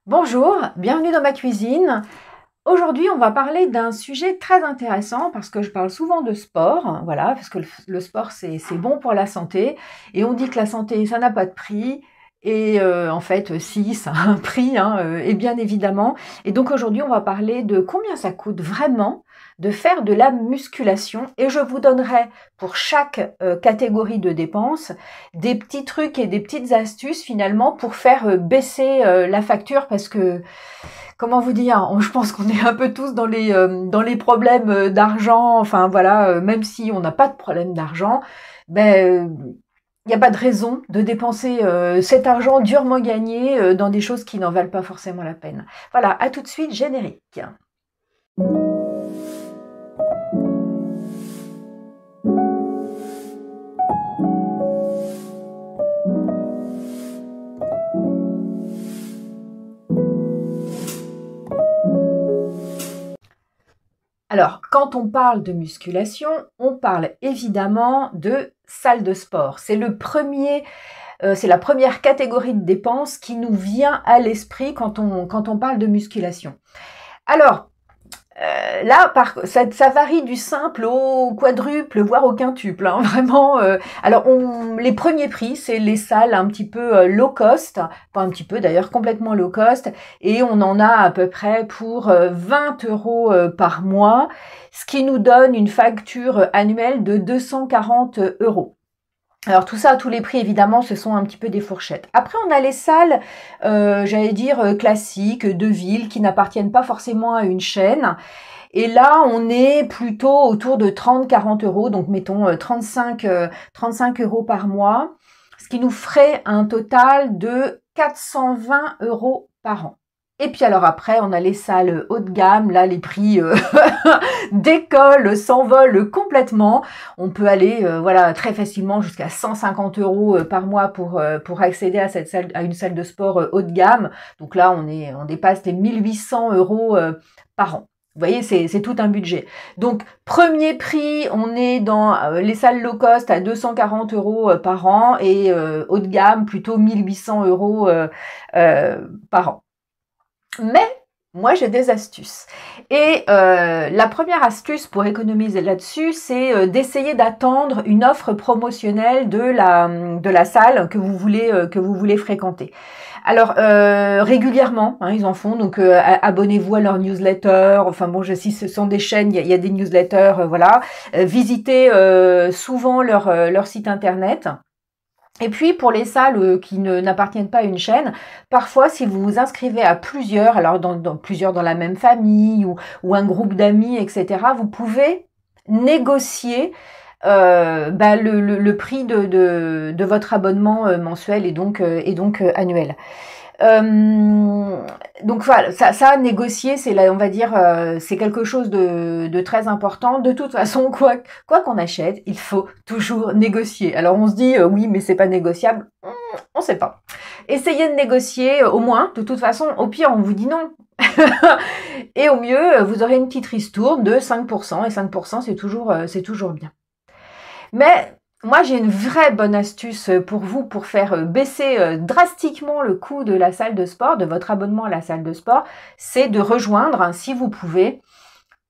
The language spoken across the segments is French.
Bonjour, bienvenue dans ma cuisine. Aujourd'hui, on va parler d'un sujet très intéressant parce que je parle souvent de sport, voilà, parce que le sport c'est bon pour la santé et on dit que la santé ça n'a pas de prix et en fait si ça a un prix et bien évidemment. Et donc aujourd'hui, on va parler de combien ça coûte vraiment de faire de la musculation et je vous donnerai pour chaque catégorie de dépenses des petits trucs et des petites astuces finalement pour faire baisser la facture parce que comment vous dire, je pense qu'on est un peu tous dans les problèmes d'argent, enfin voilà, même si on n'a pas de problème d'argent, ben il n'y a pas de raison de dépenser cet argent durement gagné dans des choses qui n'en valent pas forcément la peine. Voilà, à tout de suite, générique. Alors, quand on parle de musculation, on parle évidemment de salle de sport. C'est la première catégorie de dépenses qui nous vient à l'esprit quand on parle de musculation. Alors, là, ça varie du simple au quadruple, voire au quintuple. Hein, vraiment. Alors, les premiers prix, c'est les salles un petit peu low cost, pas un petit peu d'ailleurs, complètement low cost, et on en a à peu près pour 20 € par mois, ce qui nous donne une facture annuelle de 240 €. Alors tout ça, tous les prix évidemment, ce sont un petit peu des fourchettes. Après, on a les salles, j'allais dire classiques, de ville, qui n'appartiennent pas forcément à une chaîne. Et là, on est plutôt autour de 30-40 €, donc mettons 35 € par mois, ce qui nous ferait un total de 420 € par an. Et puis alors après, on a les salles haut de gamme, là les prix décollent, s'envolent complètement. On peut aller voilà très facilement jusqu'à 150 € par mois pour accéder à à une salle de sport haut de gamme. Donc là, on dépasse les 1800 € par an. Vous voyez, c'est tout un budget. Donc, premier prix, on est dans les salles low cost à 240 € par an et haut de gamme, plutôt 1800 € par an. Mais moi, j'ai des astuces. Et la première astuce pour économiser là-dessus, c'est d'essayer d'attendre une offre promotionnelle de la salle que vous voulez fréquenter. Alors régulièrement, hein, ils en font. Donc abonnez-vous à leur newsletter. Enfin bon, si ce sont des chaînes, il y a des newsletters, voilà. Visitez souvent leur site internet. Et puis pour les salles qui n'appartiennent pas à une chaîne, parfois si vous vous inscrivez à plusieurs, alors plusieurs dans la même famille ou un groupe d'amis, etc., vous pouvez négocier le prix de votre abonnement mensuel et donc annuel. Donc voilà, ça négocier, c'est là, on va dire, c'est quelque chose de très important. De toute façon, quoi qu'on achète, il faut toujours négocier. Alors on se dit oui, mais c'est pas négociable. On sait pas. Essayez de négocier au moins. De toute façon, au pire, on vous dit non. Et au mieux, vous aurez une petite ristourne de 5%. Et 5%, c'est toujours bien. Mais moi, j'ai une vraie bonne astuce pour vous pour faire baisser drastiquement le coût de la salle de sport, de votre abonnement à la salle de sport, c'est de rejoindre, hein, si vous pouvez,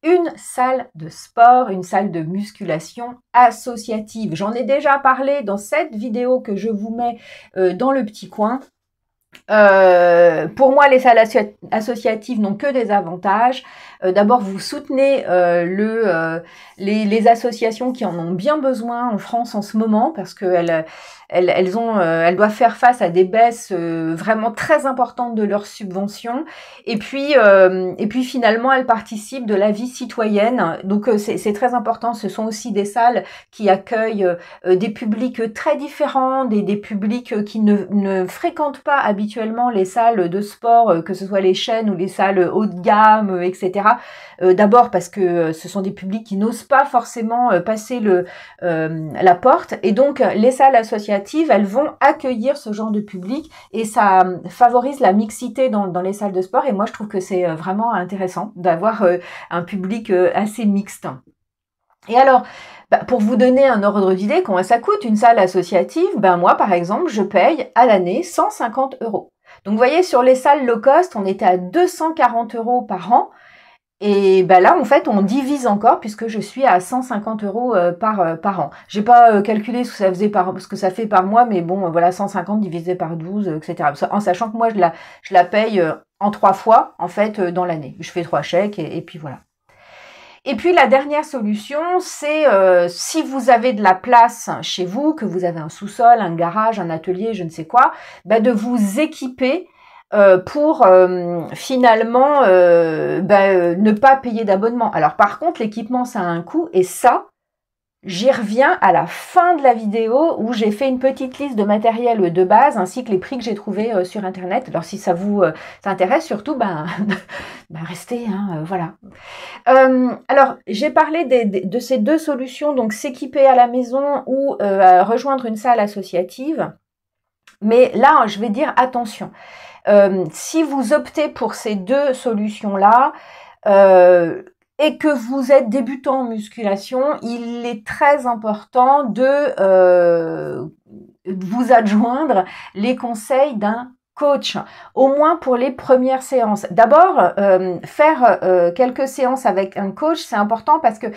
une salle de sport, une salle de musculation associative. J'en ai déjà parlé dans cette vidéo que je vous mets dans le petit coin. Pour moi, les salles associatives n'ont que des avantages. D'abord, vous soutenez les associations qui en ont bien besoin en France en ce moment parce qu'elles doivent faire face à des baisses vraiment très importantes de leurs subventions. Et puis finalement, elles participent de la vie citoyenne. Donc, c'est très important. Ce sont aussi des salles qui accueillent des publics très différents, des publics qui ne fréquentent pas habituellement les salles de sport, que ce soit les chaînes ou les salles haut de gamme, etc. D'abord parce que ce sont des publics qui n'osent pas forcément passer la porte. Et donc, les salles associatives, elles vont accueillir ce genre de public et ça favorise la mixité dans les salles de sport. Et moi, je trouve que c'est vraiment intéressant d'avoir un public assez mixte. Et alors, pour vous donner un ordre d'idée, combien ça coûte une salle associative, moi par exemple, je paye à l'année 150 €. Donc, vous voyez, sur les salles low cost, on était à 240 € par an. Et ben là, en fait, on divise encore puisque je suis à 150 € par an. J'ai pas calculé ce que ça fait par mois, mais bon, voilà, 150 divisé par 12, etc. En sachant que moi, je la paye en 3 fois, en fait, dans l'année. Je fais 3 chèques et puis voilà. Et puis la dernière solution, c'est si vous avez de la place chez vous, que vous avez un sous-sol, un garage, un atelier, je ne sais quoi, ben de vous équiper pour finalement ne pas payer d'abonnement. Alors par contre, l'équipement, ça a un coût et ça, j'y reviens à la fin de la vidéo où j'ai fait une petite liste de matériel de base ainsi que les prix que j'ai trouvés sur Internet. Alors si ça vous intéresse, surtout, restez, hein, voilà. Alors, j'ai parlé de ces deux solutions, donc s'équiper à la maison ou rejoindre une salle associative. Mais là, je vais dire attention. Si vous optez pour ces deux solutions-là, et que vous êtes débutant en musculation, il est très important de vous adjoindre les conseils d'un coach, au moins pour les premières séances. D'abord, faire quelques séances avec un coach, c'est important parce que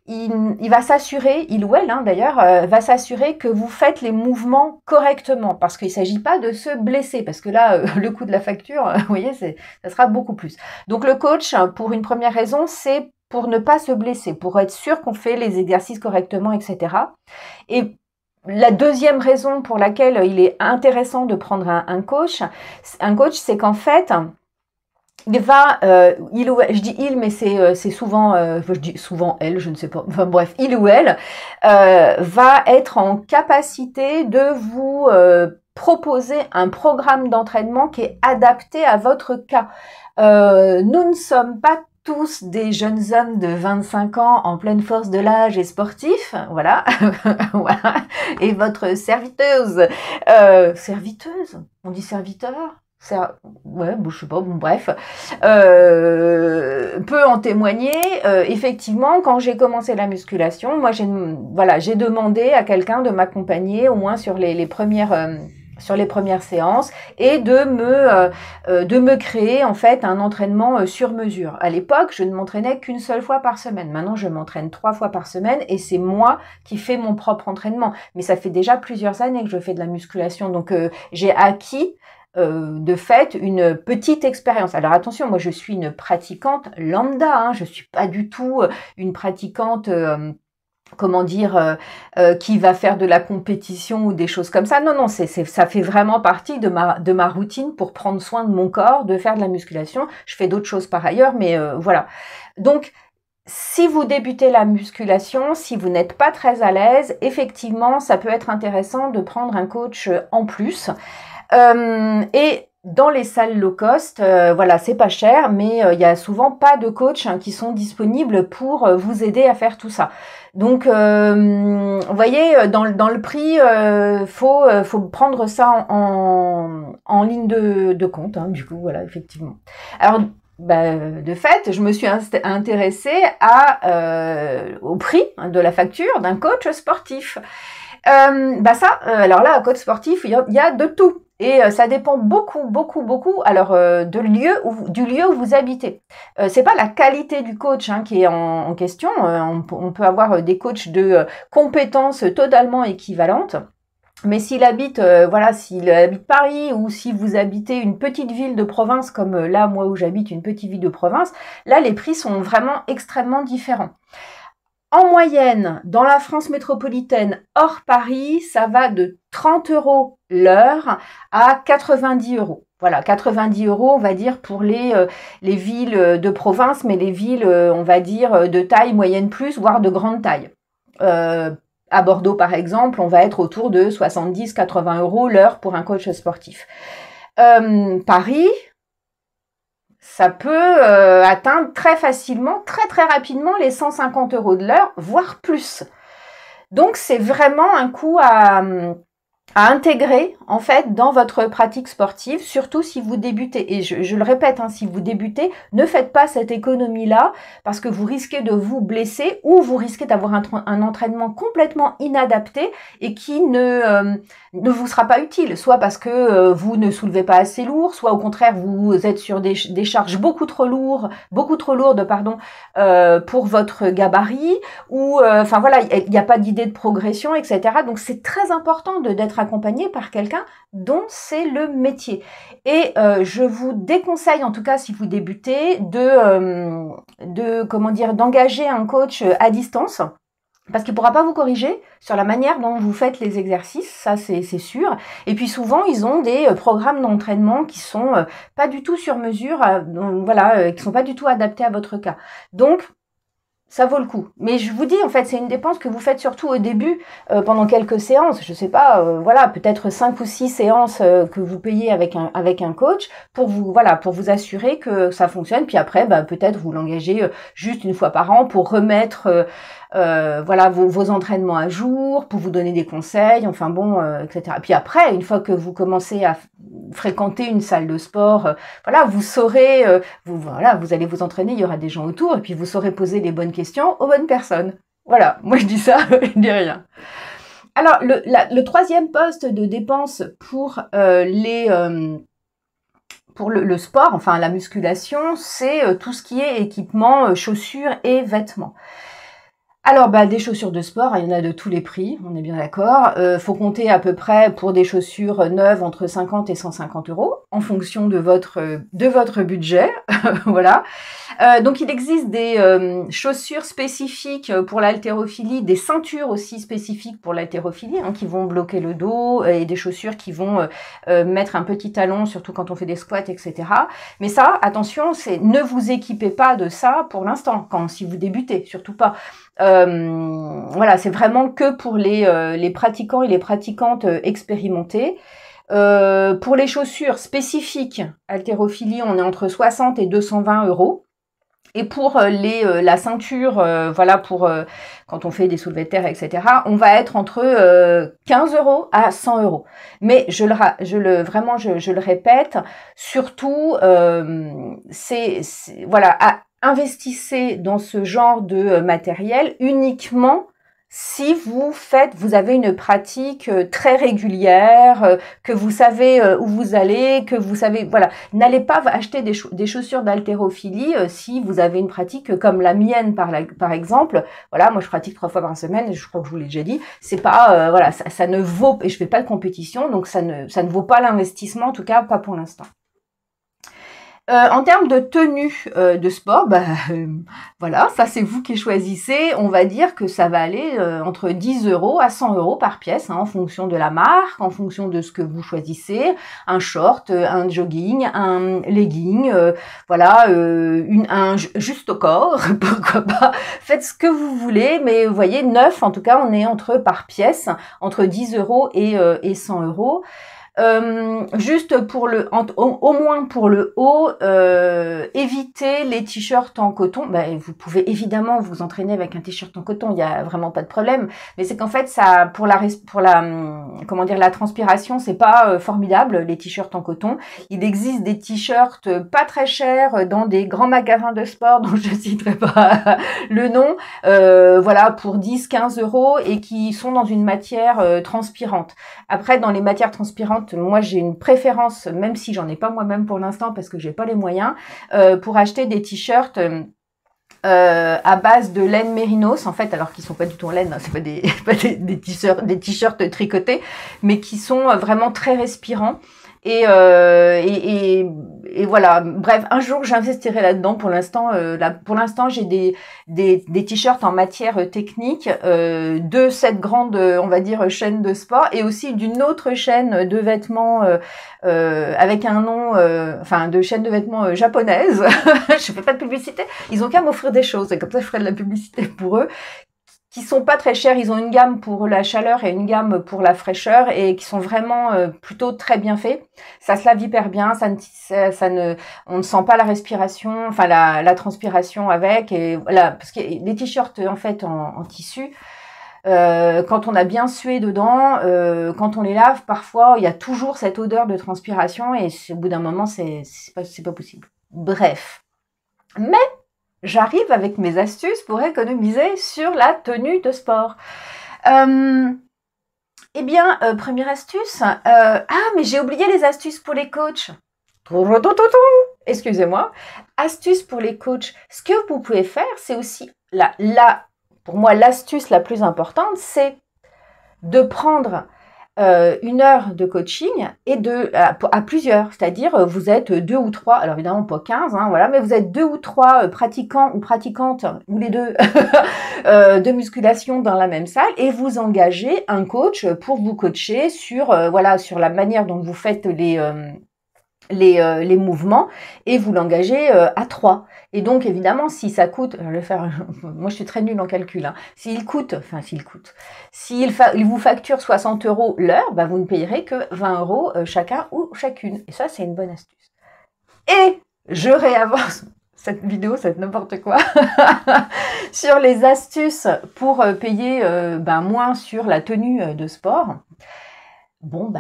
il va s'assurer, il ou elle d'ailleurs, va s'assurer que vous faites les mouvements correctement, parce qu'il ne s'agit pas de se blesser, parce que là, le coût de la facture, vous voyez, ça sera beaucoup plus. Donc le coach, pour une première raison, c'est pour ne pas se blesser, pour être sûr qu'on fait les exercices correctement, etc. Et la deuxième raison pour laquelle il est intéressant de prendre un coach, c'est qu'en fait, il va, je dis il, mais c'est souvent, je dis souvent elle, je ne sais pas, enfin bref, il ou elle va être en capacité de vous proposer un programme d'entraînement qui est adapté à votre cas. Nous ne sommes pas tous des jeunes hommes de 25 ans en pleine force de l'âge et sportifs, voilà, voilà. Et votre serviteuse, on dit serviteur, ouais, bon, je sais pas, bon, bref, peut en témoigner. Effectivement, quand j'ai commencé la musculation, moi, j'ai demandé à quelqu'un de m'accompagner au moins sur les premières séances et de me créer en fait un entraînement sur mesure. À l'époque, je ne m'entraînais qu'une seule fois par semaine. Maintenant, je m'entraîne 3 fois par semaine et c'est moi qui fais mon propre entraînement. Mais ça fait déjà plusieurs années que je fais de la musculation, donc j'ai acquis de fait une petite expérience. Alors attention, moi je suis une pratiquante lambda, je suis pas du tout une pratiquante qui va faire de la compétition ou des choses comme ça. Non, ça fait vraiment partie de ma routine pour prendre soin de mon corps, de faire de la musculation. Je fais d'autres choses par ailleurs, mais voilà. Donc, si vous débutez la musculation, si vous n'êtes pas très à l'aise, effectivement, ça peut être intéressant de prendre un coach en plus. Et dans les salles low cost, voilà, c'est pas cher, mais il y a souvent pas de coach qui sont disponibles pour vous aider à faire tout ça. Donc, vous voyez, dans le prix, faut prendre ça en ligne de compte. Du coup, voilà, effectivement. Alors, de fait, je me suis intéressée au prix de la facture d'un coach sportif. Alors là, un coach sportif, il y a de tout. Et ça dépend beaucoup, alors du lieu où vous habitez. C'est pas la qualité du coach qui est en question. On peut avoir des coachs de compétences totalement équivalentes. Mais s'il habite, s'il habite Paris ou si vous habitez une petite ville de province comme là, moi où j'habite une petite ville de province, là les prix sont vraiment extrêmement différents. En moyenne, dans la France métropolitaine, hors Paris, ça va de 30 € l'heure à 90 €. Voilà, 90 €, on va dire, pour les villes de province, mais les villes, on va dire, de taille moyenne plus, voire de grande taille. À Bordeaux, par exemple, on va être autour de 70-80 € l'heure pour un coach sportif. Paris, ça peut atteindre très facilement, très rapidement les 150 € de l'heure, voire plus. Donc c'est vraiment un coût à à intégrer en fait dans votre pratique sportive, surtout si vous débutez. Et je le répète, hein, si vous débutez, ne faites pas cette économie-là parce que vous risquez de vous blesser ou vous risquez d'avoir un entraînement complètement inadapté et qui ne vous sera pas utile, soit parce que vous ne soulevez pas assez lourd, soit au contraire vous êtes sur des charges beaucoup trop lourdes, pardon, pour votre gabarit, ou enfin voilà, il n'y a pas d'idée de progression, etc. Donc c'est très important d'être accompagné par quelqu'un dont c'est le métier. Et je vous déconseille, en tout cas si vous débutez, comment dire, d'engager un coach à distance. Parce qu'il ne pourra pas vous corriger sur la manière dont vous faites les exercices, ça c'est sûr. Et puis souvent, ils ont des programmes d'entraînement qui sont pas du tout sur mesure, qui sont pas du tout adaptés à votre cas. Donc, ça vaut le coup. Mais je vous dis, en fait, c'est une dépense que vous faites surtout au début, pendant quelques séances. Je sais pas, peut-être 5 ou 6 séances que vous payez avec un coach pour vous assurer que ça fonctionne. Puis après, peut-être vous l'engagez juste une fois par an pour remettre vos entraînements à jour, pour vous donner des conseils, etc. Puis après, une fois que vous commencez à fréquenter une salle de sport, vous saurez, vous allez vous entraîner, il y aura des gens autour, et puis vous saurez poser les bonnes questions aux bonnes personnes. Voilà, moi je dis ça, je dis rien. Alors, le troisième poste de dépense pour pour le sport, enfin la musculation, c'est tout ce qui est équipement, chaussures et vêtements. Alors, des chaussures de sport, il y en a de tous les prix, on est bien d'accord. Faut compter à peu près pour des chaussures neuves entre 50 et 150 euros, en fonction de votre budget, voilà. Donc, il existe des chaussures spécifiques pour l'haltérophilie, des ceintures aussi spécifiques pour l'haltérophilie, hein, qui vont bloquer le dos, et des chaussures qui vont mettre un petit talon, surtout quand on fait des squats, etc. Mais ça, attention, ne vous équipez pas de ça pour l'instant, si vous débutez, surtout pas. C'est vraiment que pour les pratiquants et les pratiquantes expérimentés. Pour les chaussures spécifiques haltérophilie, on est entre 60 et 220 euros. Et pour la ceinture, pour quand on fait des soulevés de terre, etc., on va être entre 15 euros à 100 euros. Mais je le répète, surtout, investissez dans ce genre de matériel uniquement si vous avez une pratique très régulière, que vous savez où vous allez, que vous savez, n'allez pas acheter des chaussures d'haltérophilie si vous avez une pratique comme la mienne par exemple. Moi je pratique 3 fois par semaine, je crois que je vous l'ai déjà dit. C'est pas, ça ne vaut, et je fais pas de compétition, donc ça ne vaut pas l'investissement, en tout cas pas pour l'instant. En termes de tenue de sport, ça c'est vous qui choisissez. On va dire que ça va aller entre 10 euros à 100 euros par pièce, hein, en fonction de la marque, en fonction de ce que vous choisissez. Un short, un jogging, un legging, un juste au corps, pourquoi pas. Faites ce que vous voulez, mais vous voyez, neuf, en tout cas, on est par pièce, entre 10 euros et 100 euros. Juste au moins pour le haut, évitez les t-shirts en coton. Vous pouvez évidemment vous entraîner avec un t-shirt en coton, il y a vraiment pas de problème. Mais c'est qu'en fait, ça, pour la transpiration, c'est pas formidable les t-shirts en coton. Il existe des t-shirts pas très chers dans des grands magasins de sport dont je citerai pas le nom, pour 10-15 euros et qui sont dans une matière transpirante. Après, dans les matières transpirantes, moi j'ai une préférence, même si j'en ai pas moi-même pour l'instant parce que j'ai pas les moyens, pour acheter des t-shirts à base de laine mérinos, en fait, alors qu'ils sont pas du tout en laine, hein, c'est pas des t-shirts tricotés, mais qui sont vraiment très respirants. Et voilà. Bref, un jour j'investirai là-dedans. Pour l'instant, j'ai des t-shirts en matière technique de cette grande, on va dire, chaîne de sport, et aussi d'une autre chaîne de vêtements avec un nom, de chaîne de vêtements japonaise. Je fais pas de publicité. Ils ont qu'à m'offrir des choses, et comme ça je ferai de la publicité pour eux. Qui sont pas très chers, ils ont une gamme pour la chaleur et une gamme pour la fraîcheur, et qui sont vraiment plutôt très bien faits. Ça se lave hyper bien, on ne sent pas la respiration, la transpiration avec, et voilà, parce que les t-shirts en fait en tissu, Quand on a bien sué dedans, quand on les lave, parfois, il y a toujours cette odeur de transpiration et au bout d'un moment, c'est pas possible. Bref. Mais j'arrive avec mes astuces pour économiser sur la tenue de sport. Eh bien, première astuce. Mais j'ai oublié les astuces pour les coachs. Excusez-moi. Astuce pour les coachs. Ce que vous pouvez faire, c'est aussi pour moi, l'astuce la plus importante, c'est de prendre une heure de coaching et à plusieurs, c'est-à-dire vous êtes 2 ou 3, alors évidemment pas 15, hein, voilà, mais vous êtes 2 ou 3 pratiquants ou pratiquantes, ou les deux, de musculation dans la même salle, et vous engagez un coach pour vous coacher sur, sur la manière dont vous faites les mouvements, et vous l'engagez à 3. Et donc, évidemment, si ça coûte, je vais faire, moi je suis très nulle en calcul, hein, s'il vous facture 60 € l'heure, bah, vous ne payerez que 20 € chacun ou chacune. Et ça, c'est une bonne astuce. Et je réavance cette vidéo, c'est n'importe quoi, sur les astuces pour payer moins sur la tenue de sport. Bon,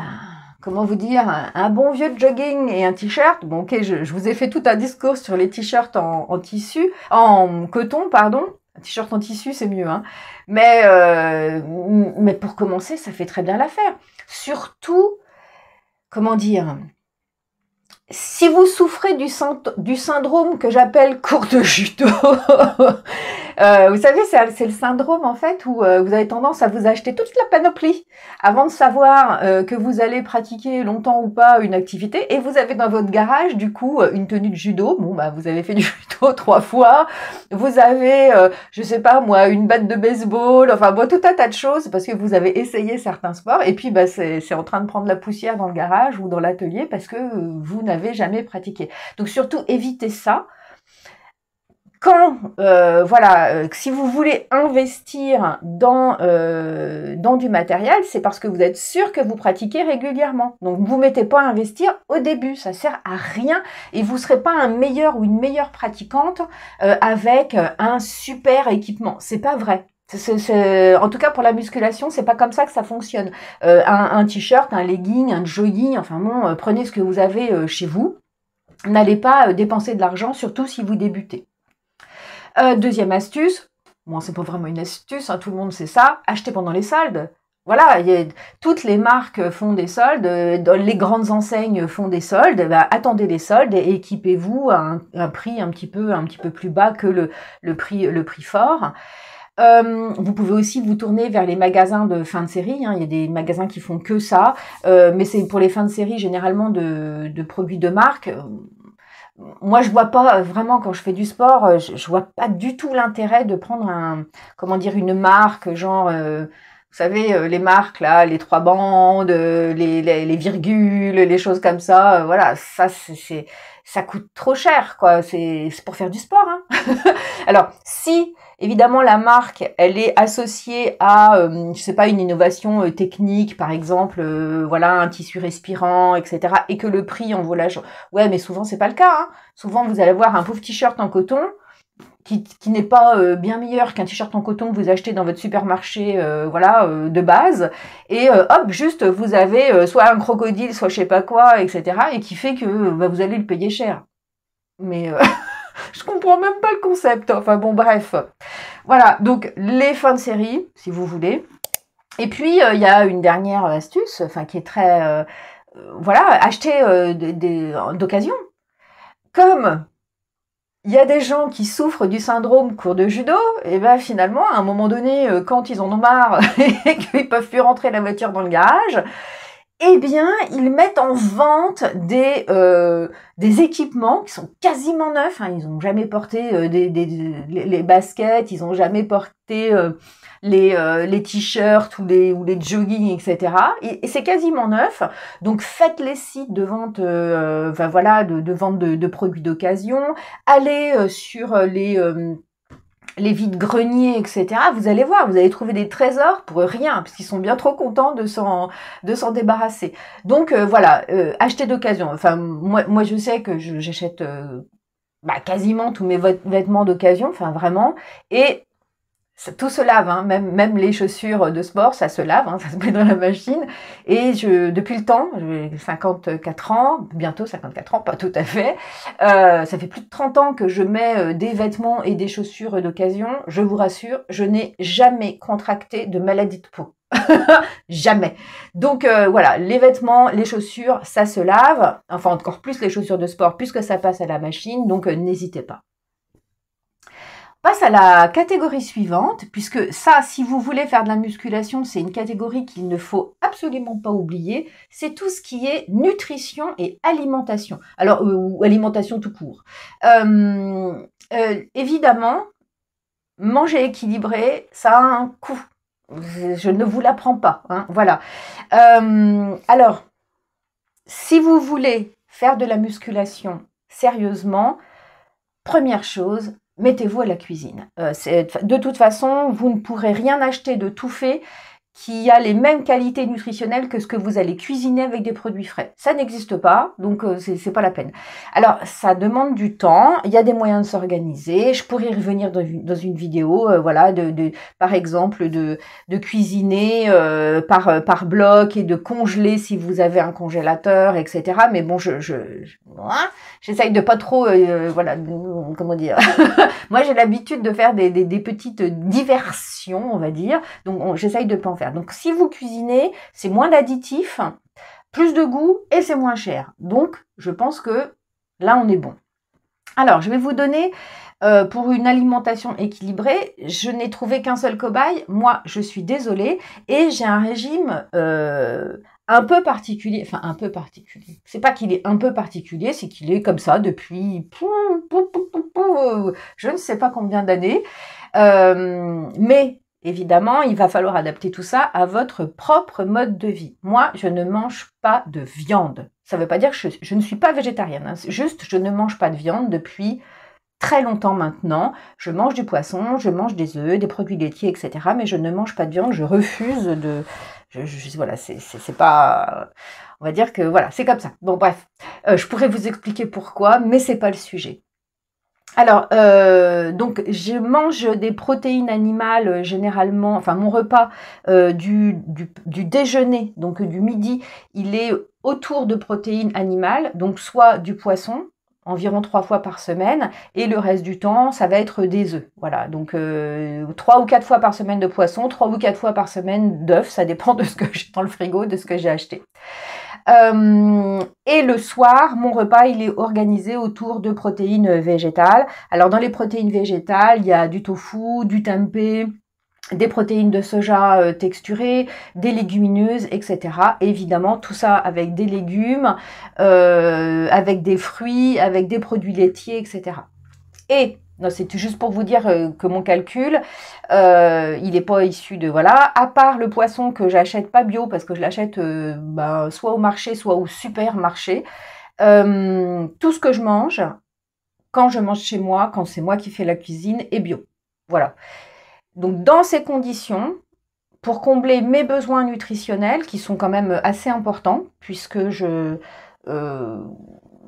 comment vous dire, un bon vieux jogging et un t-shirt. Bon, ok, je vous ai fait tout un discours sur les t-shirts en tissu, en coton, pardon. Un t-shirt en tissu, c'est mieux, hein. Mais pour commencer, ça fait très bien l'affaire. Surtout, comment dire, si vous souffrez du syndrome que j'appelle cours de judo, vous savez, c'est le syndrome en fait où vous avez tendance à vous acheter toute la panoplie avant de savoir que vous allez pratiquer longtemps ou pas une activité, et vous avez dans votre garage du coup une tenue de judo. Bon vous avez fait du judo 3 fois, vous avez je sais pas moi une batte de baseball, enfin tout un tas de choses parce que vous avez essayé certains sports, et puis c'est en train de prendre la poussière dans le garage ou dans l'atelier parce que vous n'avez jamais pratiqué. Donc surtout évitez ça. Quand, si vous voulez investir dans du matériel, c'est parce que vous êtes sûr que vous pratiquez régulièrement. Donc, vous ne mettez pas à investir au début, ça sert à rien, et vous ne serez pas un meilleur ou une meilleure pratiquante avec un super équipement. C'est pas vrai. En tout cas, pour la musculation, c'est pas comme ça que ça fonctionne. Un t-shirt, un legging, un jogging, enfin bon, prenez ce que vous avez chez vous. N'allez pas dépenser de l'argent, surtout si vous débutez. Deuxième astuce, bon c'est pas vraiment une astuce, hein, tout le monde sait ça, acheter pendant les soldes. Voilà, toutes les marques font des soldes, les grandes enseignes font des soldes, attendez les soldes et équipez-vous à un prix un petit peu plus bas que le prix fort. Vous pouvez aussi vous tourner vers les magasins de fin de série, hein. Il y a des magasins qui font que ça, mais c'est pour les fins de série généralement de produits de marque. Moi, je vois pas vraiment, quand je fais du sport, je vois pas du tout l'intérêt de prendre une marque, genre, vous savez, les marques là, les 3 bandes, les virgules, les choses comme ça, voilà, ça coûte trop cher, quoi. C'est pour faire du sport, hein. Alors, si évidemment la marque, elle est associée à, je sais pas, une innovation technique, par exemple, un tissu respirant, etc., et que le prix en vaut la joie. Ouais, mais souvent c'est pas le cas, hein. Souvent vous allez avoir un pauvre t-shirt en coton qui n'est pas bien meilleur qu'un t-shirt en coton que vous achetez dans votre supermarché, de base, et hop, juste vous avez soit un crocodile, soit je sais pas quoi, etc., et qui fait que vous allez le payer cher. Mais je comprends même pas le concept. Enfin bon, bref. Voilà, donc les fins de série, si vous voulez. Et puis, il y a une dernière astuce, qui est très... acheter d'occasion. Comme il y a des gens qui souffrent du syndrome cours de judo, et finalement, à un moment donné, quand ils en ont marre et qu'ils peuvent plus rentrer la voiture dans le garage, eh bien, ils mettent en vente des équipements qui sont quasiment neufs, hein. Ils n'ont jamais porté les baskets, ils n'ont jamais porté les t-shirts ou les joggings, etc. Et c'est quasiment neuf. Donc, faites les sites de vente, de vente de produits d'occasion. Allez sur les vides-greniers, etc., vous allez voir, vous allez trouver des trésors pour rien, parce qu'ils sont bien trop contents de s'en débarrasser. Donc achetez d'occasion. Enfin, moi je sais que j'achète quasiment tous mes vêtements d'occasion, enfin vraiment, et tout se lave, hein, même les chaussures de sport, ça se lave, hein, ça se met dans la machine. Et depuis le temps, j'ai 54 ans, bientôt 54 ans, pas tout à fait, ça fait plus de 30 ans que je mets des vêtements et des chaussures d'occasion. Je vous rassure, je n'ai jamais contracté de maladie de peau. Jamais. Donc voilà, les vêtements, les chaussures, ça se lave. Enfin, encore plus les chaussures de sport, puisque ça passe à la machine. Donc n'hésitez pas. On passe à la catégorie suivante, puisque ça, si vous voulez faire de la musculation, c'est une catégorie qu'il ne faut absolument pas oublier. C'est tout ce qui est nutrition et alimentation. Alors, ou alimentation tout court. Évidemment, manger équilibré, ça a un coût. Je ne vous l'apprends pas, hein, voilà. Alors, si vous voulez faire de la musculation sérieusement, première chose, mettez-vous à la cuisine. De toute façon, vous ne pourrez rien acheter de tout fait qui a les mêmes qualités nutritionnelles que ce que vous allez cuisiner avec des produits frais. Ça n'existe pas, donc c'est pas la peine. Alors, ça demande du temps, il y a des moyens de s'organiser, je pourrais y revenir dans une vidéo, voilà, par exemple, de cuisiner par bloc et de congeler si vous avez un congélateur, etc. Mais bon, j'essaye de pas trop, voilà, comment dire. Moi, j'ai l'habitude de faire des petites diversions, on va dire, donc j'essaye de pas en faire. Donc, si vous cuisinez, c'est moins d'additifs, plus de goût et c'est moins cher. Donc, je pense que là, on est bon. Alors, je vais vous donner, pour une alimentation équilibrée, je n'ai trouvé qu'un seul cobaye. Moi, je suis désolée et j'ai un régime un peu particulier. Enfin, un peu particulier. C'est pas qu'il est un peu particulier, c'est qu'il est comme ça depuis je ne sais pas combien d'années. Mais évidemment, il va falloir adapter tout ça à votre propre mode de vie. Moi, je ne mange pas de viande. Ça ne veut pas dire que je ne suis pas végétarienne. Hein. Juste, je ne mange pas de viande depuis très longtemps maintenant. Je mange du poisson, je mange des œufs, des produits laitiers, etc. Mais je ne mange pas de viande. Je refuse de... voilà, c'est pas... On va dire que voilà, c'est comme ça. Bon, bref. Je pourrais vous expliquer pourquoi, mais c'est pas le sujet. Alors, donc, je mange des protéines animales généralement, enfin, mon repas du déjeuner, donc du midi, il est autour de protéines animales, donc soit du poisson, environ 3 fois par semaine, et le reste du temps, ça va être des œufs. Voilà, donc 3 ou 4 fois par semaine de poisson, 3 ou 4 fois par semaine d'œufs, ça dépend de ce que j'ai dans le frigo, de ce que j'ai acheté. Et le soir, mon repas, il est organisé autour de protéines végétales. Alors, dans les protéines végétales, il y a du tofu, du tempeh, des protéines de soja texturées, des légumineuses, etc. Et évidemment, tout ça avec des légumes, avec des fruits, avec des produits laitiers, etc. Et c'est juste pour vous dire que mon calcul, il n'est pas issu de... Voilà, à part le poisson que j'achète pas bio, parce que je l'achète soit au marché, soit au supermarché. Tout ce que je mange, quand je mange chez moi, quand c'est moi qui fais la cuisine, est bio. Voilà. Donc, dans ces conditions, pour combler mes besoins nutritionnels, qui sont quand même assez importants, puisque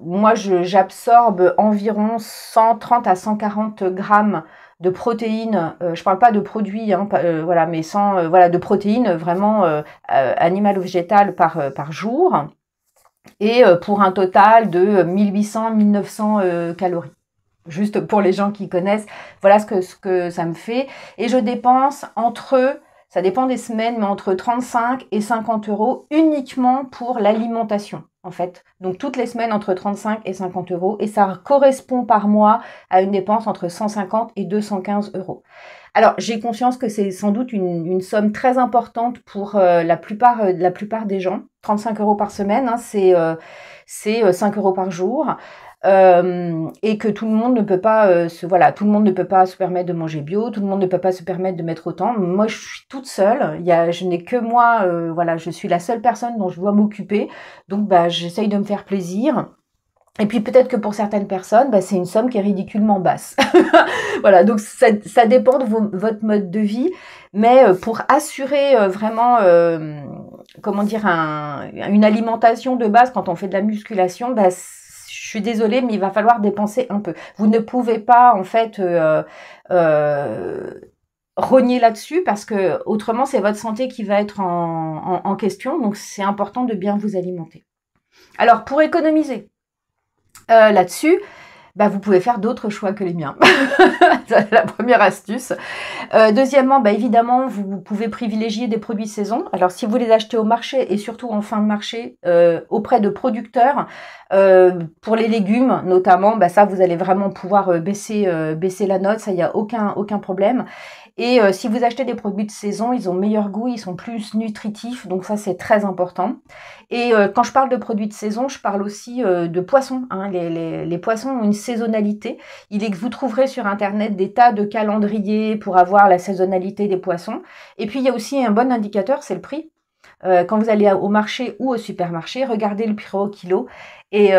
moi, j'absorbe environ 130 à 140 grammes de protéines. Je ne parle pas de produits, hein, voilà, mais voilà, de protéines vraiment animales ou végétales par jour. Et pour un total de 1800-1900 calories. Juste pour les gens qui connaissent, voilà ce que ça me fait. Et je dépense ça dépend des semaines, mais entre 35 et 50 euros uniquement pour l'alimentation, en fait. Donc, toutes les semaines, entre 35 et 50 euros. Et ça correspond par mois à une dépense entre 150 et 215 euros. Alors, j'ai conscience que c'est sans doute une somme très importante pour la plupart des gens. 35 euros par semaine, hein, c'est 5 euros par jour. Et que tout le monde ne peut pas tout le monde ne peut pas se permettre de manger bio, tout le monde ne peut pas se permettre de mettre autant. Moi, je suis toute seule, je n'ai que moi, voilà, je suis la seule personne dont je dois m'occuper, donc j'essaye de me faire plaisir. Et puis peut-être que pour certaines personnes, c'est une somme qui est ridiculement basse. Voilà, donc ça dépend de votre mode de vie, mais pour assurer vraiment, comment dire, une alimentation de base quand on fait de la musculation, je suis désolée, mais il va falloir dépenser un peu. Vous ne pouvez pas, en fait, rogner là-dessus parce que autrement c'est votre santé qui va être en question, donc c'est important de bien vous alimenter. Alors pour économiser là-dessus, bah, vous pouvez faire d'autres choix que les miens. C'est la première astuce. Deuxièmement, bah, évidemment, vous pouvez privilégier des produits de saison. Alors, si vous les achetez au marché et surtout en fin de marché, auprès de producteurs, pour les légumes notamment, bah, ça, vous allez vraiment pouvoir baisser la note. Ça, il n'y a aucun problème. Et si vous achetez des produits de saison, ils ont meilleur goût, ils sont plus nutritifs, donc ça c'est très important. Et quand je parle de produits de saison, je parle aussi de poissons. Hein. Les poissons ont une saisonnalité. Vous trouverez sur internet des tas de calendriers pour avoir la saisonnalité des poissons. Et puis il y a aussi un bon indicateur, c'est le prix. Quand vous allez au marché ou au supermarché, regardez le prix au kilo. Et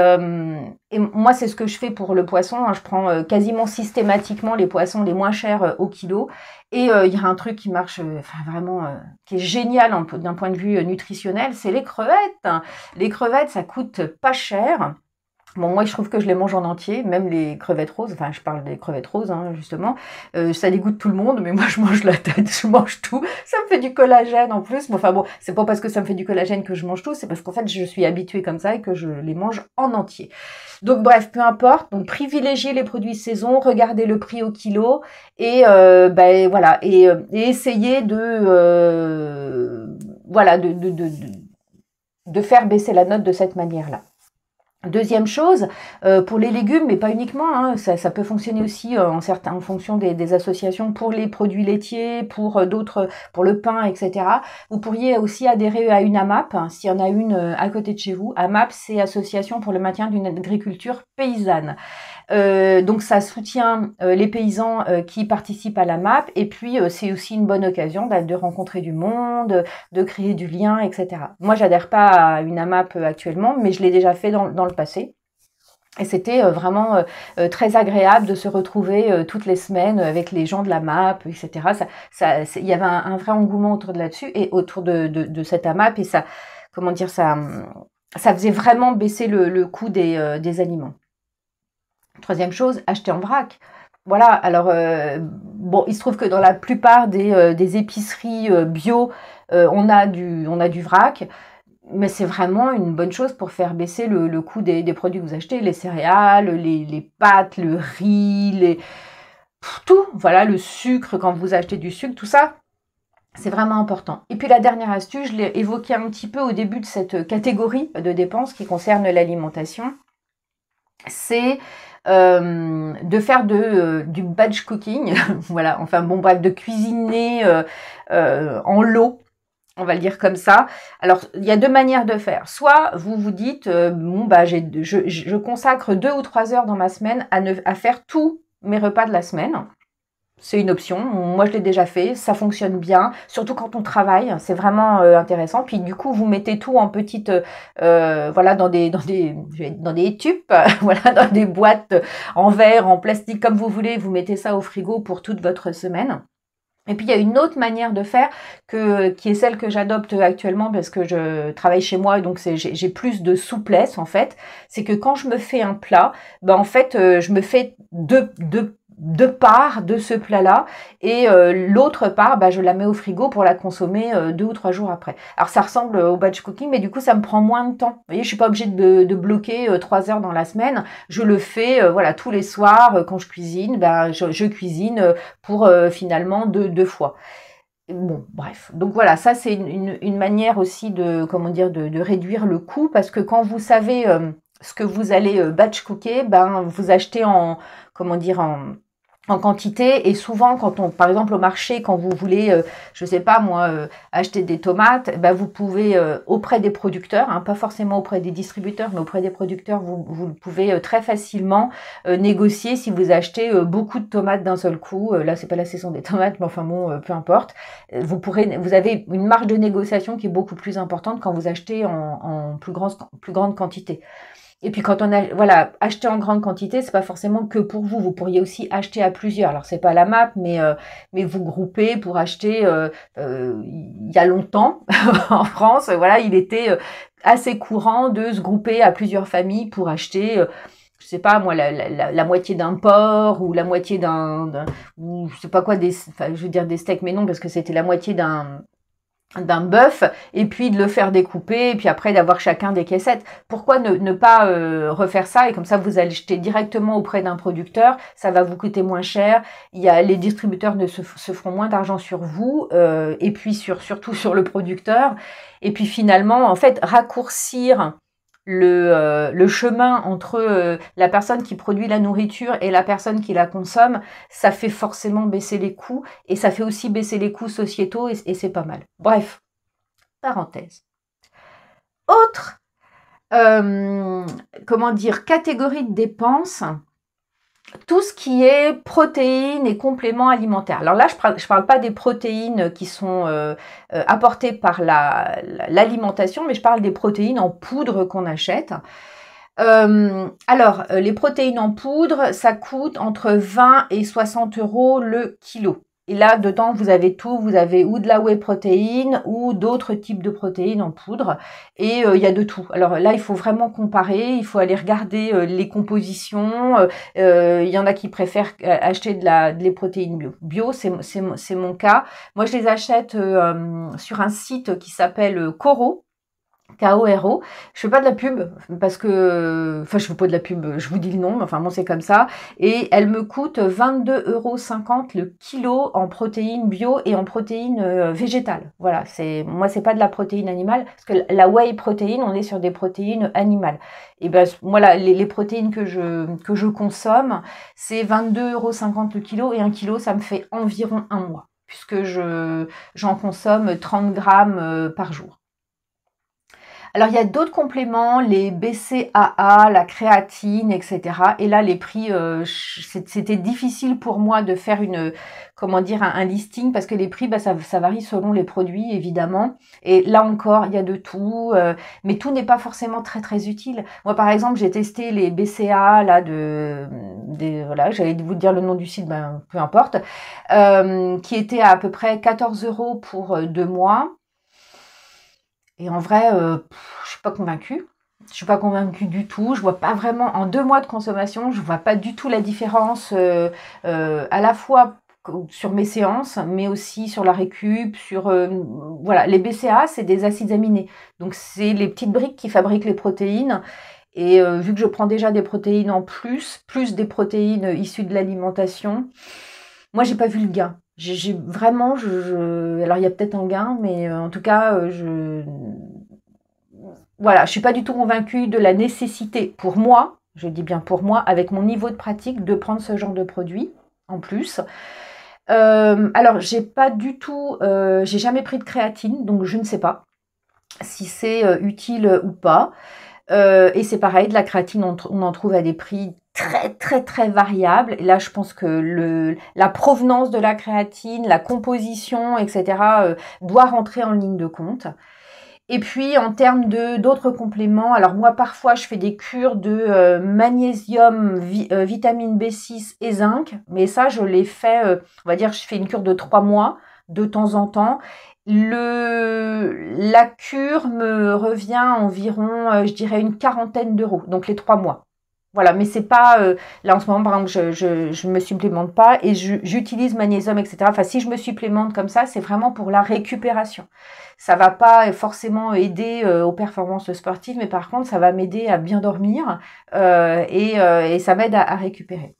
moi, c'est ce que je fais pour le poisson. Hein. Je prends quasiment systématiquement les poissons les moins chers au kilo. Et il y a un truc qui marche vraiment, qui est génial d'un point de vue nutritionnel, c'est les crevettes. Les crevettes, ça coûte pas cher. Bon, moi, je trouve que je les mange en entier, même les crevettes roses. Enfin, je parle des crevettes roses, hein, justement. Ça dégoûte tout le monde, mais moi, je mange la tête, je mange tout. Ça me fait du collagène en plus. Enfin bon, c'est pas parce que ça me fait du collagène que je mange tout, c'est parce qu'en fait, je suis habituée comme ça et que je les mange en entier. Donc bref, peu importe. Donc privilégiez les produits saison, regardez le prix au kilo et ben voilà et essayez voilà de faire baisser la note de cette manière-là. Deuxième chose, pour les légumes, mais pas uniquement, hein, ça peut fonctionner aussi en fonction des associations pour les produits laitiers, pour d'autres, pour le pain, etc. Vous pourriez aussi adhérer à une AMAP, hein, s'il y en a une à côté de chez vous. AMAP, c'est Association pour le maintien d'une agriculture paysanne. Donc ça soutient les paysans qui participent à la MAP et puis c'est aussi une bonne occasion de rencontrer du monde, de créer du lien, etc. Moi, j'adhère pas à une AMAP actuellement, mais je l'ai déjà fait dans le passé. Et c'était vraiment très agréable de se retrouver toutes les semaines avec les gens de la MAP, etc. Il y avait un vrai engouement autour de là-dessus et autour de cette AMAP et ça, comment dire, ça faisait vraiment baisser le coût des aliments. Troisième chose, acheter en vrac. Voilà, alors bon, il se trouve que dans la plupart des épiceries bio, on a du vrac, mais c'est vraiment une bonne chose pour faire baisser le coût des produits que vous achetez, les céréales, les pâtes, le riz, tout, voilà, le sucre quand vous achetez du sucre, tout ça. C'est vraiment important. Et puis la dernière astuce, je l'ai évoqué un petit peu au début de cette catégorie de dépenses qui concerne l'alimentation, c'est de faire du batch cooking, voilà, enfin bon bref, de cuisiner en lot, on va le dire comme ça. Alors, il y a deux manières de faire. Soit vous vous dites, bon bah je consacre 2 ou 3 heures dans ma semaine à faire tous mes repas de la semaine. C'est une option. Moi, je l'ai déjà fait. Ça fonctionne bien. Surtout quand on travaille. C'est vraiment intéressant. Puis, du coup, vous mettez tout en petites, voilà, dans des tubes, voilà, dans des boîtes en verre, en plastique, comme vous voulez. Vous mettez ça au frigo pour toute votre semaine. Et puis, il y a une autre manière de faire qui est celle que j'adopte actuellement parce que je travaille chez moi, donc j'ai plus de souplesse, en fait. C'est que quand je me fais un plat, ben, en fait, je me fais deux parts de ce plat-là et l'autre part, bah, je la mets au frigo pour la consommer 2 ou 3 jours après. Alors ça ressemble au batch cooking, mais du coup ça me prend moins de temps. Vous voyez, je suis pas obligée de bloquer 3 heures dans la semaine. Je le fais voilà tous les soirs quand je cuisine. Ben je cuisine pour finalement deux fois. Bon, bref. Donc voilà, ça c'est une manière aussi de réduire le coût parce que quand vous savez ce que vous allez batch cooker, ben vous achetez en quantité et souvent par exemple au marché quand vous voulez je sais pas moi acheter des tomates, ben vous pouvez auprès des producteurs, hein, pas forcément auprès des distributeurs mais auprès des producteurs vous pouvez très facilement négocier si vous achetez beaucoup de tomates d'un seul coup. Là c'est pas la saison des tomates mais enfin bon peu importe, vous avez une marge de négociation qui est beaucoup plus importante quand vous achetez en plus grande quantité. Et puis quand acheter en grande quantité, c'est pas forcément que pour vous. Vous pourriez aussi acheter à plusieurs. Alors c'est pas la MAP, mais vous groupez pour acheter. Il y a longtemps en France, voilà, il était assez courant de se grouper à plusieurs familles pour acheter je sais pas moi, la moitié d'un porc ou la moitié ou je sais pas quoi, enfin, je veux dire des steaks, mais non, parce que c'était la moitié d'un bœuf, et puis de le faire découper, et puis après d'avoir chacun des caissettes. Pourquoi ne pas refaire ça, et comme ça vous allez jeter directement auprès d'un producteur, ça va vous coûter moins cher, les distributeurs se feront moins d'argent sur vous, et puis surtout sur le producteur, et puis finalement, en fait, raccourcir le chemin entre la personne qui produit la nourriture et la personne qui la consomme, ça fait forcément baisser les coûts, et ça fait aussi baisser les coûts sociétaux, et c'est pas mal. Bref, parenthèse. Autre, comment dire, catégorie de dépenses, tout ce qui est protéines et compléments alimentaires. Alors là, je parle pas des protéines qui sont apportées par l'alimentation, mais je parle des protéines en poudre qu'on achète. Alors, les protéines en poudre, ça coûte entre 20 et 60 € le kilo. Et là, dedans, vous avez tout. Vous avez ou de la whey protéine ou d'autres types de protéines en poudre. Et il y a de tout. Alors là, il faut vraiment comparer. Il faut aller regarder les compositions. Il y en a qui préfèrent acheter des protéines bio. Bio, c'est mon cas. Moi, je les achète sur un site qui s'appelle Koro. K-O-R-O. Je fais pas de la pub parce que, enfin, je fais pas de la pub, je vous dis le nom, mais enfin bon, c'est comme ça. Et elle me coûte 22,50 € le kilo en protéines bio et en protéines végétales. Voilà, moi, c'est pas de la protéine animale, parce que la whey protéine, on est sur des protéines animales. Et ben, moi, les protéines que je consomme, c'est 22,50 € le kilo, et un kilo, ça me fait environ un mois, puisque j'en consomme 30 grammes par jour. Alors, il y a d'autres compléments, les BCAA, la créatine, etc. Et là, les prix, c'était difficile pour moi de faire un listing, parce que les prix, ça varie selon les produits, évidemment. Et là encore, il y a de tout, mais tout n'est pas forcément très, très utile. Moi, par exemple, j'ai testé les BCAA, là, voilà, j'allais vous dire le nom du site, peu importe, qui était à peu près 14 € pour 2 mois. Et en vrai, je suis pas convaincue. Je suis pas convaincue du tout. Je vois pas vraiment, en 2 mois de consommation, je vois pas du tout la différence, à la fois sur mes séances, mais aussi sur la récup, voilà. Les BCA, c'est des acides aminés. Donc, c'est les petites briques qui fabriquent les protéines. Et vu que je prends déjà des protéines en plus des protéines issues de l'alimentation, moi, j'ai pas vu le gain. J'ai vraiment, alors il y a peut-être un gain, mais en tout cas, voilà, je suis pas du tout convaincue de la nécessité pour moi, je dis bien pour moi, avec mon niveau de pratique, de prendre ce genre de produit en plus. Alors, j'ai jamais pris de créatine, donc je ne sais pas si c'est utile ou pas. Et c'est pareil, de la créatine, on en trouve à des prix très très très variables. Et là, je pense que la provenance de la créatine, la composition, etc. Doit rentrer en ligne de compte. Et puis, en termes d'autres compléments, alors moi, parfois, je fais des cures de magnésium, vitamine B6 et zinc. Mais ça, je l'ai fait, on va dire, je fais une cure de 3 mois de temps en temps. La cure me revient environ, je dirais, une 40aine d'euros, donc les 3 mois. Voilà, mais c'est pas, là en ce moment, par exemple, je me supplémente pas, et j'utilise magnésium, etc. Enfin, si je me supplémente comme ça, c'est vraiment pour la récupération. Ça va pas forcément aider aux performances sportives, mais par contre, ça va m'aider à bien dormir, et ça m'aide à récupérer.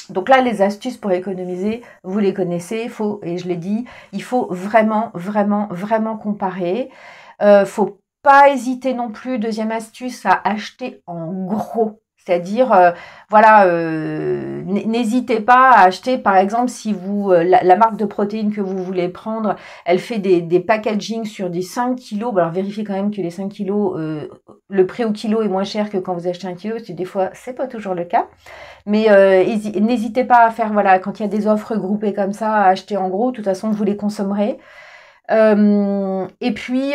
Donc là, les astuces pour économiser, vous les connaissez, et je l'ai dit, il faut vraiment, vraiment, vraiment comparer. Faut pas hésiter non plus, deuxième astuce, à acheter en gros. C'est-à-dire, voilà, n'hésitez pas à acheter, par exemple, si la marque de protéines que vous voulez prendre, elle fait des packaging sur des 5 kilos. Alors, vérifiez quand même que les 5 kilos, le prix au kilo est moins cher que quand vous achetez 1 kilo, parce que des fois, c'est pas toujours le cas. Mais n'hésitez pas à faire, voilà, quand il y a des offres groupées comme ça, à acheter en gros. De toute façon, vous les consommerez. Et puis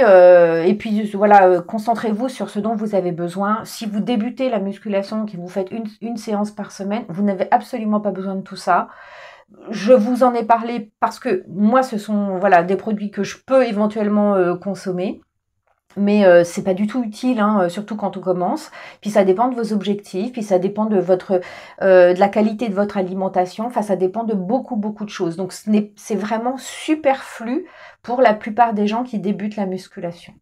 voilà, concentrez-vous sur ce dont vous avez besoin. Si vous débutez la musculation, que vous faites une séance par semaine, vous n'avez absolument pas besoin de tout ça. Je vous en ai parlé parce que moi, ce sont, voilà, des produits que je peux éventuellement consommer. mais c'est pas du tout utile, hein, surtout quand on commence. Puis ça dépend de vos objectifs, puis ça dépend de de la qualité de votre alimentation. Enfin, ça dépend de beaucoup de choses. Donc c'est vraiment superflu pour la plupart des gens qui débutent la musculation.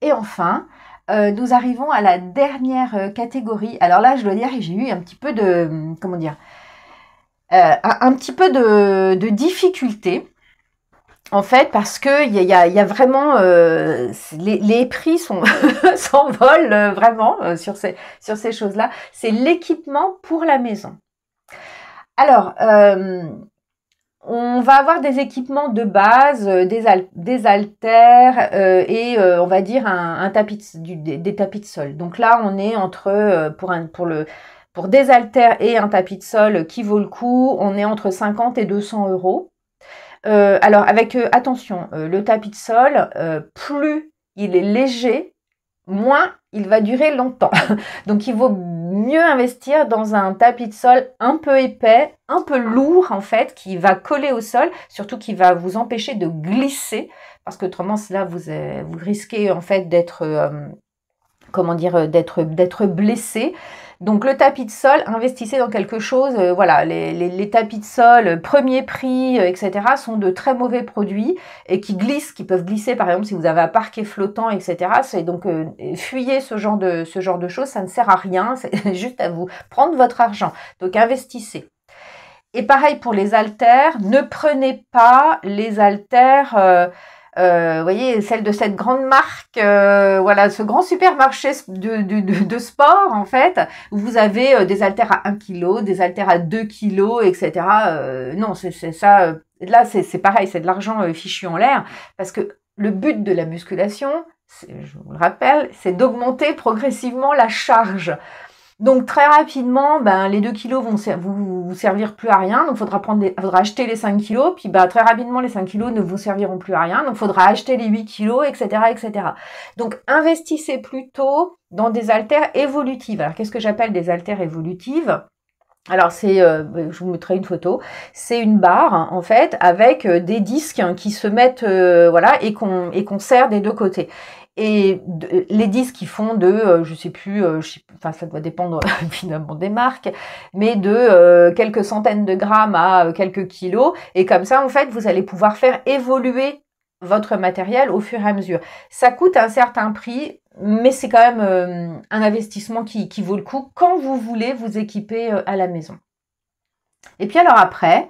Et enfin, nous arrivons à la dernière catégorie. Alors là, je dois dire que j'ai eu un petit peu de, comment dire, un petit peu de difficulté. En fait, parce que il y a vraiment les prix s'envolent vraiment sur ces choses-là. C'est l'équipement pour la maison. Alors, on va avoir des équipements de base, des haltères et on va dire un tapis des tapis de sol. Donc là, on est entre pour des haltères et un tapis de sol qui vaut le coup, on est entre 50 et 200 euros. Alors avec attention, le tapis de sol, plus il est léger, moins il va durer longtemps. Donc il vaut mieux investir dans un tapis de sol un peu épais, un peu lourd en fait, qui va coller au sol, surtout qui va vous empêcher de glisser, parce qu'autrement là vous risquez en fait d'être d'être blessé. Donc le tapis de sol, investissez dans quelque chose, voilà, les tapis de sol, premier prix, etc. sont de très mauvais produits et qui glissent, qui peuvent glisser par exemple si vous avez un parquet flottant, etc. C'est donc fuyez ce genre de choses, ça ne sert à rien, c'est juste à vous prendre votre argent. Donc investissez. Et pareil pour les haltères, ne prenez pas les haltères vous voyez, celle de cette grande marque, voilà, ce grand supermarché de sport, en fait, où vous avez des haltères à 1 kg, des haltères à 2 kg, etc. Non, c'est ça. Là, c'est pareil, c'est de l'argent fichu en l'air, parce que le but de la musculation, je vous le rappelle, c'est d'augmenter progressivement la charge. Donc très rapidement, les 2 kilos vont vous servir plus à rien. Donc faudra acheter les 5 kilos. Puis très rapidement, les 5 kilos ne vous serviront plus à rien. Donc faudra acheter les 8 kilos, etc., etc. Donc investissez plutôt dans des haltères évolutives. Alors qu'est-ce que j'appelle des haltères évolutives ? Alors je vous mettrai une photo. C'est une barre en fait avec des disques qui se mettent voilà et qu'on serre des deux côtés. Et les disques qui font de, je sais plus, enfin ça doit dépendre évidemment des marques, mais de quelques centaines de grammes à quelques kilos. Et comme ça, en fait, vous allez pouvoir faire évoluer votre matériel au fur et à mesure. Ça coûte un certain prix, mais c'est quand même un investissement qui vaut le coup quand vous voulez vous équiper à la maison. Et puis alors après,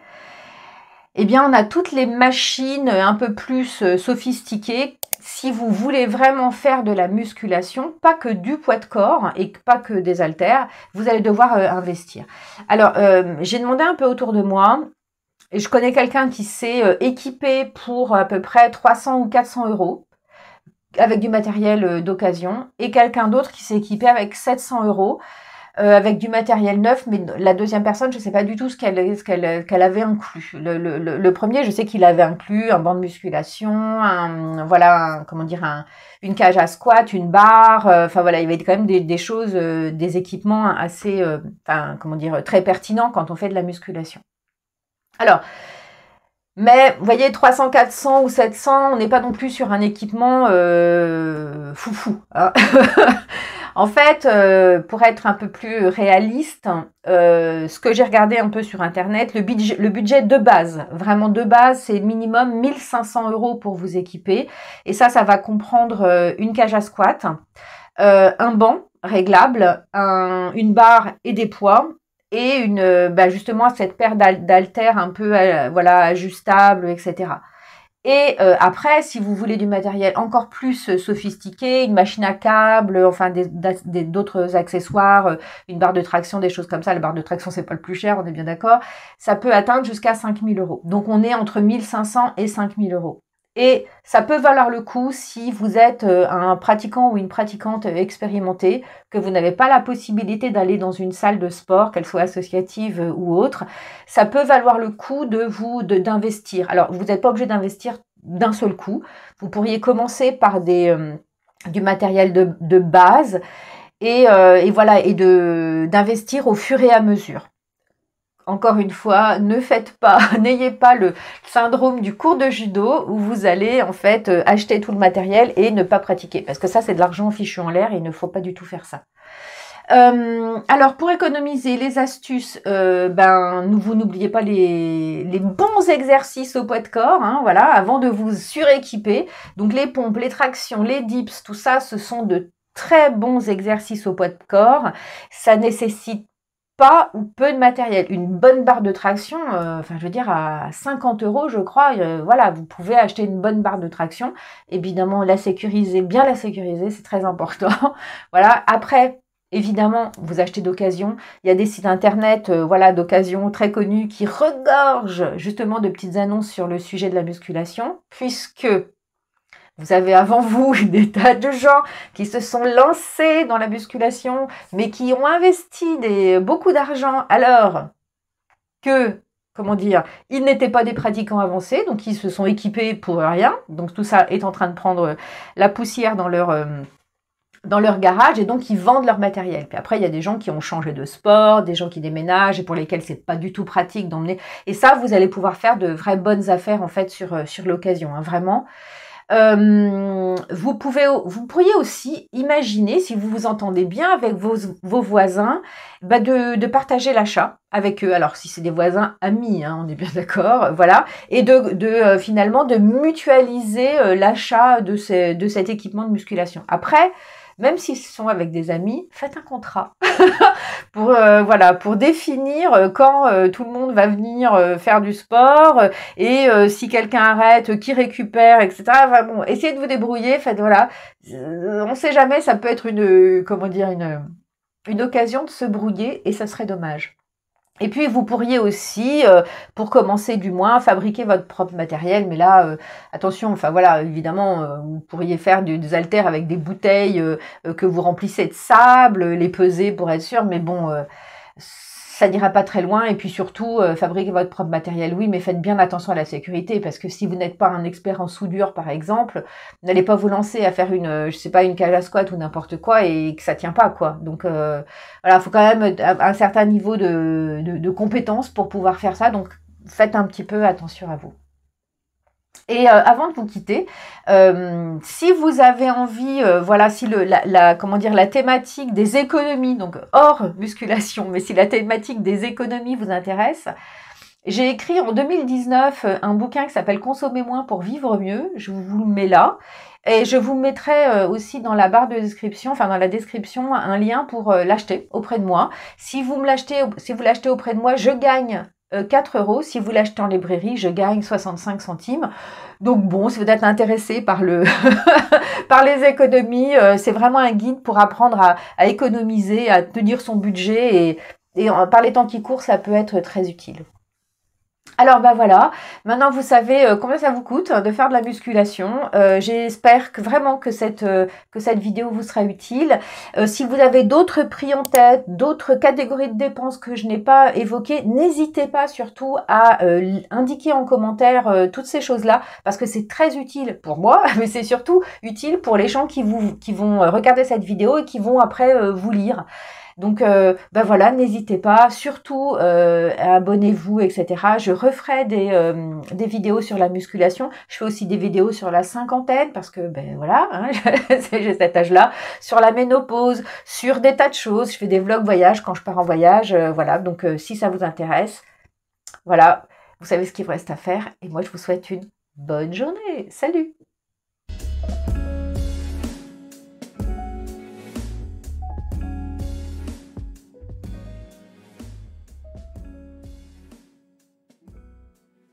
eh bien on a toutes les machines un peu plus sophistiquées. Si vous voulez vraiment faire de la musculation, pas que du poids de corps et pas que des haltères, vous allez devoir investir. Alors, j'ai demandé un peu autour de moi et je connais quelqu'un qui s'est équipé pour à peu près 300 ou 400 euros avec du matériel d'occasion et quelqu'un d'autre qui s'est équipé avec 700 euros avec du matériel neuf, mais la deuxième personne, je ne sais pas du tout ce qu'elle avait inclus. Le premier, je sais qu'il avait inclus un banc de musculation, une cage à squat, une barre. Enfin voilà, il y avait quand même des choses, des équipements assez, très pertinents quand on fait de la musculation. Alors, mais vous voyez, 300, 400 ou 700, on n'est pas non plus sur un équipement foufou. Hein. En fait, pour être un peu plus réaliste, ce que j'ai regardé un peu sur Internet, le budget de base, vraiment de base, c'est minimum 1500 euros pour vous équiper. Et ça va comprendre une cage à squat, un banc réglable, une barre et des poids. Et justement cette paire d'haltères un peu ajustables, etc. Et après, si vous voulez du matériel encore plus sophistiqué, une machine à câble, enfin d'autres accessoires, une barre de traction, des choses comme ça. La barre de traction, c'est pas le plus cher, on est bien d'accord. Ça peut atteindre jusqu'à 5000 euros. Donc on est entre 1500 et 5000 euros. Et ça peut valoir le coup si vous êtes un pratiquant ou une pratiquante expérimentée, que vous n'avez pas la possibilité d'aller dans une salle de sport, qu'elle soit associative ou autre. Ça peut valoir le coup d'investir. Alors, vous n'êtes pas obligé d'investir d'un seul coup. Vous pourriez commencer par du matériel de base et d'investir au fur et à mesure. encore une fois, ne faites pas, n'ayez pas le syndrome du cours de judo où vous allez en fait acheter tout le matériel et ne pas pratiquer. Parce que ça, c'est de l'argent fichu en l'air et il ne faut pas du tout faire ça. Alors, pour économiser les astuces, vous n'oubliez pas les bons exercices au poids de corps, hein, voilà, avant de vous suréquiper. Donc, les pompes, les tractions, les dips, tout ça, ce sont de très bons exercices au poids de corps. Ça nécessite pas ou peu de matériel. Une bonne barre de traction, je veux dire, à 50 €, je crois, voilà, vous pouvez acheter une bonne barre de traction. Évidemment, la sécuriser, bien la sécuriser, c'est très important. Voilà, après, évidemment, vous achetez d'occasion. Il y a des sites internet d'occasion très connus qui regorgent justement de petites annonces sur le sujet de la musculation, puisque vous avez avant vous des tas de gens qui se sont lancés dans la musculation, mais qui ont investi beaucoup d'argent alors que, ils n'étaient pas des pratiquants avancés, donc ils se sont équipés pour rien. Donc tout ça est en train de prendre la poussière dans leur garage et donc ils vendent leur matériel. Puis après, il y a des gens qui ont changé de sport, des gens qui déménagent et pour lesquels c'est pas du tout pratique d'emmener. Et ça, vous allez pouvoir faire de vraies bonnes affaires en fait sur l'occasion, hein, vraiment. Vous pourriez aussi imaginer, si vous vous entendez bien avec vos voisins, de partager l'achat avec eux. Alors si c'est des voisins amis, hein, on est bien d'accord, voilà, et finalement de mutualiser l'achat de cet équipement de musculation. Après, même s'ils sont avec des amis, faites un contrat pour définir quand tout le monde va venir faire du sport et si quelqu'un arrête, qui récupère, etc. Enfin, bon, essayez de vous débrouiller. Faites voilà, on ne sait jamais, ça peut être une occasion de se brouiller et ça serait dommage. Et puis, vous pourriez aussi, pour commencer du moins, fabriquer votre propre matériel. Mais là, attention, évidemment, vous pourriez faire des haltères avec des bouteilles que vous remplissez de sable, les peser pour être sûr. Mais bon, ça n'ira pas très loin. Et puis surtout, fabriquez votre propre matériel, oui, mais faites bien attention à la sécurité. Parce que si vous n'êtes pas un expert en soudure, par exemple, n'allez pas vous lancer à faire une cage à squat ou n'importe quoi et que ça tient pas, quoi. Donc, il faut quand même un certain niveau de compétence pour pouvoir faire ça. Donc, faites un petit peu attention à vous. Et avant de vous quitter, si vous avez envie, si la thématique des économies, donc hors musculation, mais si la thématique des économies vous intéresse, j'ai écrit en 2019 un bouquin qui s'appelle « Consommer moins pour vivre mieux ». Je vous le mets là. Et je vous mettrai aussi dans la barre de description, dans la description, un lien pour l'acheter auprès de moi. Si vous l'achetez auprès de moi, je gagne 4 €. Si vous l'achetez en librairie, je gagne 65 centimes. Donc bon, si vous êtes intéressé par par les économies, c'est vraiment un guide pour apprendre à économiser, à tenir son budget et par les temps qui courent, ça peut être très utile. Alors voilà, maintenant vous savez combien ça vous coûte de faire de la musculation. J'espère vraiment que cette vidéo vous sera utile. Si vous avez d'autres prix en tête, d'autres catégories de dépenses que je n'ai pas évoquées, n'hésitez pas surtout à indiquer en commentaire toutes ces choses-là parce que c'est très utile pour moi, mais c'est surtout utile pour les gens qui vont regarder cette vidéo et qui vont après vous lire. Donc n'hésitez pas, surtout abonnez-vous, etc. Je referai des vidéos sur la musculation. Je fais aussi des vidéos sur la cinquantaine parce que j'ai cet âge-là, sur la ménopause, sur des tas de choses. Je fais des vlogs voyage quand je pars en voyage, Donc si ça vous intéresse, vous savez ce qu'il vous reste à faire. Et moi je vous souhaite une bonne journée. Salut!